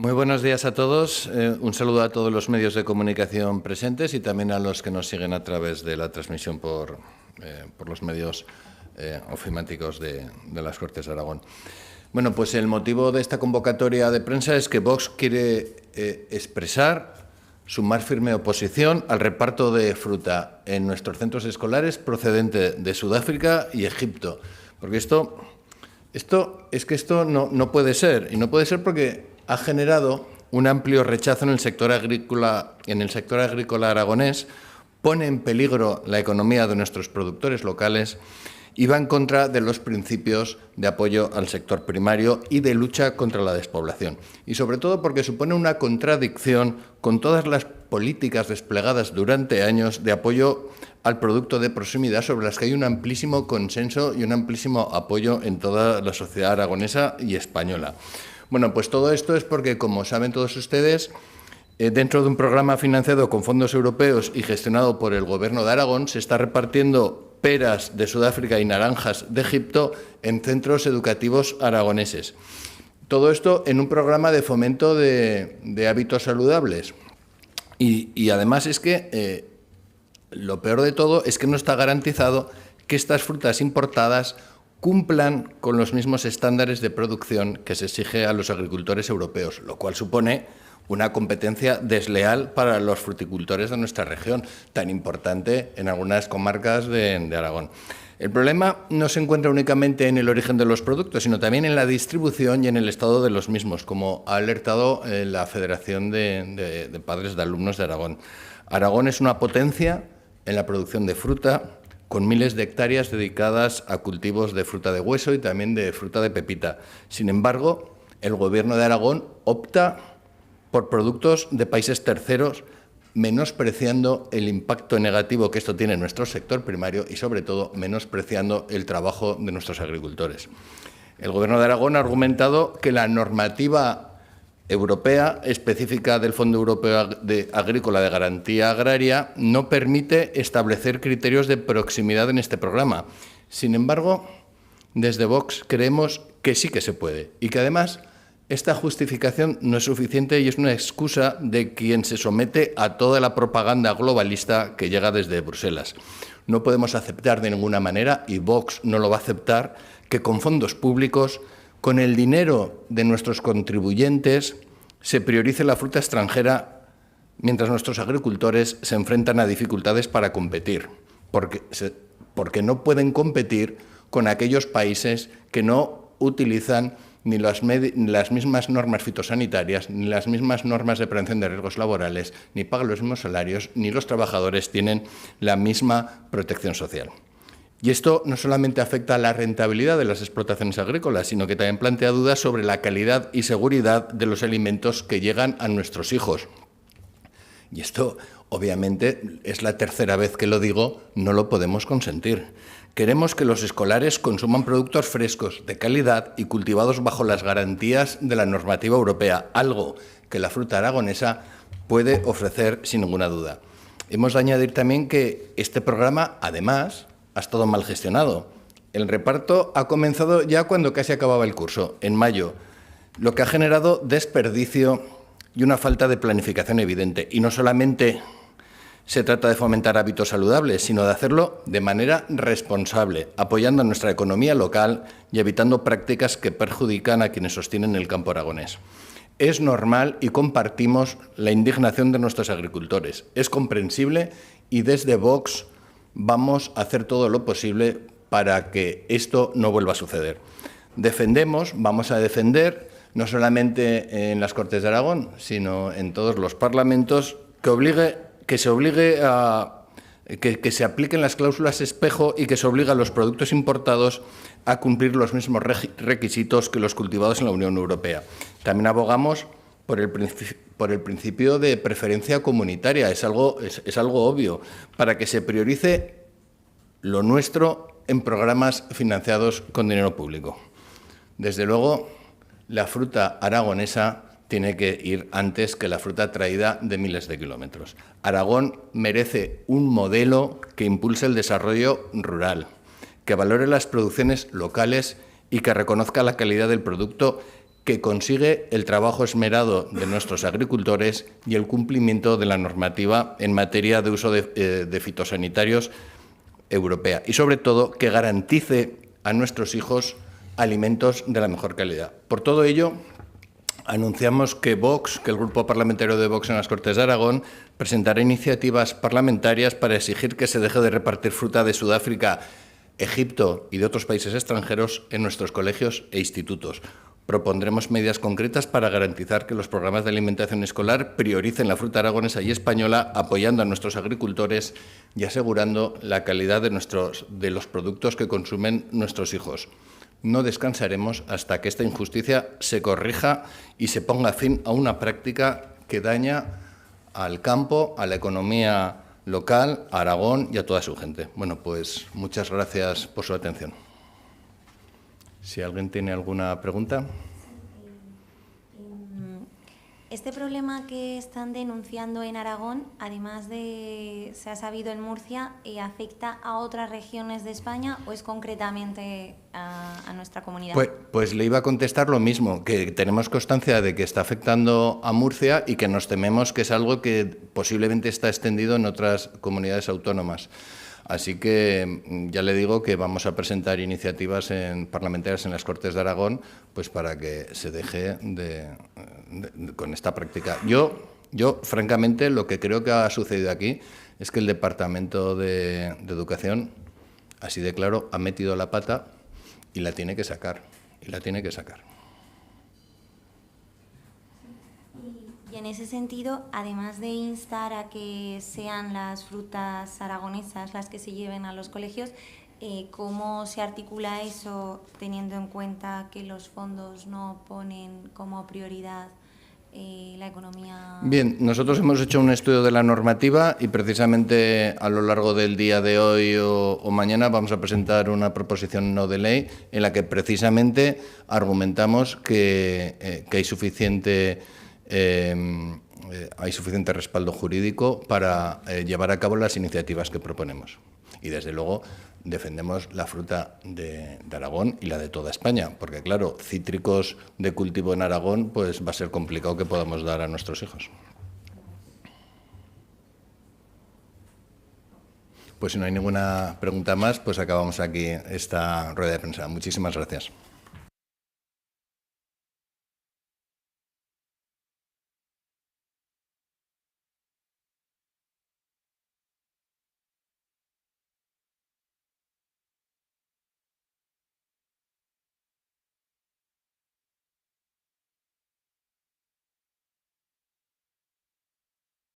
Muy buenos días a todos. Un saludo a todos los medios de comunicación presentes y también a los que nos siguen a través de la transmisión por los medios ofimáticos de las Cortes de Aragón. Bueno, pues el motivo de esta convocatoria de prensa es que Vox quiere expresar su más firme oposición al reparto de fruta en nuestros centros escolares procedente de Sudáfrica y Egipto. Porque esto no puede ser, y no puede ser porque ha generado un amplio rechazo en el sector agrícola aragonés, pone en peligro la economía de nuestros productores locales y va en contra de los principios de apoyo al sector primario y de lucha contra la despoblación. Y sobre todo porque supone una contradicción con todas las políticas desplegadas durante años de apoyo al producto de proximidad, sobre las que hay un amplísimo consenso y un amplísimo apoyo en toda la sociedad aragonesa y española. Bueno, pues todo esto es porque, como saben todos ustedes, dentro de un programa financiado con fondos europeos y gestionado por el Gobierno de Aragón, se está repartiendo peras de Sudáfrica y naranjas de Egipto en centros educativos aragoneses. Todo esto en un programa de fomento de hábitos saludables. Y además es que lo peor de todo es que no está garantizado que estas frutas importadas cumplan con los mismos estándares de producción que se exige a los agricultores europeos, lo cual supone una competencia desleal para los fruticultores de nuestra región, tan importante en algunas comarcas de Aragón. El problema no se encuentra únicamente en el origen de los productos, sino también en la distribución y en el estado de los mismos, como ha alertado la Federación de Padres de Alumnos de Aragón. Aragón es una potencia en la producción de fruta, con miles de hectáreas dedicadas a cultivos de fruta de hueso y también de fruta de pepita. Sin embargo, el Gobierno de Aragón opta por productos de países terceros, menospreciando el impacto negativo que esto tiene en nuestro sector primario y, sobre todo, menospreciando el trabajo de nuestros agricultores. El Gobierno de Aragón ha argumentado que la normativa europea específica del Fondo Europeo Agrícola de Garantía Agraria no permite establecer criterios de proximidad en este programa. Sin embargo, desde Vox creemos que sí que se puede y que además esta justificación no es suficiente y es una excusa de quien se somete a toda la propaganda globalista que llega desde Bruselas. No podemos aceptar de ninguna manera, y Vox no lo va a aceptar, que con fondos públicos, con el dinero de nuestros contribuyentes, se priorice la fruta extranjera mientras nuestros agricultores se enfrentan a dificultades para competir, porque no pueden competir con aquellos países que no utilizan ni las mismas normas fitosanitarias, ni las mismas normas de prevención de riesgos laborales, ni pagan los mismos salarios, ni los trabajadores tienen la misma protección social. Y esto no solamente afecta a la rentabilidad de las explotaciones agrícolas, sino que también plantea dudas sobre la calidad y seguridad de los alimentos que llegan a nuestros hijos. Y esto, obviamente, es la tercera vez que lo digo, no lo podemos consentir. Queremos que los escolares consuman productos frescos, de calidad y cultivados bajo las garantías de la normativa europea, algo que la fruta aragonesa puede ofrecer sin ninguna duda. Hemos de añadir también que este programa, además, ha estado mal gestionado. El reparto ha comenzado ya cuando casi acababa el curso, en mayo, lo que ha generado desperdicio y una falta de planificación evidente. Y no solamente se trata de fomentar hábitos saludables, sino de hacerlo de manera responsable, apoyando a nuestra economía local y evitando prácticas que perjudican a quienes sostienen el campo aragonés. Es normal y compartimos la indignación de nuestros agricultores. Es comprensible y desde Vox vamos a hacer todo lo posible para que esto no vuelva a suceder. Vamos a defender, no solamente en las Cortes de Aragón, sino en todos los parlamentos, que se apliquen las cláusulas espejo y que se obligue a los productos importados a cumplir los mismos requisitos que los cultivados en la Unión Europea. También abogamos por el principio de preferencia comunitaria, es algo obvio, para que se priorice lo nuestro en programas financiados con dinero público. Desde luego, la fruta aragonesa tiene que ir antes que la fruta traída de miles de kilómetros. Aragón merece un modelo que impulse el desarrollo rural, que valore las producciones locales y que reconozca la calidad del producto que consigue el trabajo esmerado de nuestros agricultores y el cumplimiento de la normativa en materia de uso de fitosanitarios europea y, sobre todo, que garantice a nuestros hijos alimentos de la mejor calidad. Por todo ello, anunciamos que Vox, que el Grupo Parlamentario de Vox en las Cortes de Aragón, presentará iniciativas parlamentarias para exigir que se deje de repartir fruta de Sudáfrica, Egipto y de otros países extranjeros en nuestros colegios e institutos. Propondremos medidas concretas para garantizar que los programas de alimentación escolar prioricen la fruta aragonesa y española, apoyando a nuestros agricultores y asegurando la calidad de los productos que consumen nuestros hijos. No descansaremos hasta que esta injusticia se corrija y se ponga fin a una práctica que daña al campo, a la economía local, a Aragón y a toda su gente. Bueno, pues muchas gracias por su atención. Si alguien tiene alguna pregunta. Este problema que están denunciando en Aragón, además de, se ha sabido en Murcia, ¿afecta a otras regiones de España o es concretamente a nuestra comunidad? Pues le iba a contestar lo mismo, que tenemos constancia de que está afectando a Murcia y que nos tememos que es algo que posiblemente está extendido en otras comunidades autónomas. Así que ya le digo que vamos a presentar iniciativas parlamentarias en las Cortes de Aragón, pues para que se deje con esta práctica. Yo, francamente, lo que creo que ha sucedido aquí es que el Departamento de Educación, así de claro, ha metido la pata y la tiene que sacar. Y en ese sentido, además de instar a que sean las frutas aragonesas las que se lleven a los colegios, ¿cómo se articula eso teniendo en cuenta que los fondos no ponen como prioridad la economía? Bien, nosotros hemos hecho un estudio de la normativa y precisamente a lo largo del día de hoy o mañana vamos a presentar una proposición no de ley en la que precisamente argumentamos que hay suficiente respaldo jurídico para llevar a cabo las iniciativas que proponemos. Y, desde luego, defendemos la fruta de Aragón y la de toda España, porque, claro, cítricos de cultivo en Aragón pues va a ser complicado que podamos dar a nuestros hijos. Pues si no hay ninguna pregunta más, pues acabamos aquí esta rueda de prensa. Muchísimas gracias.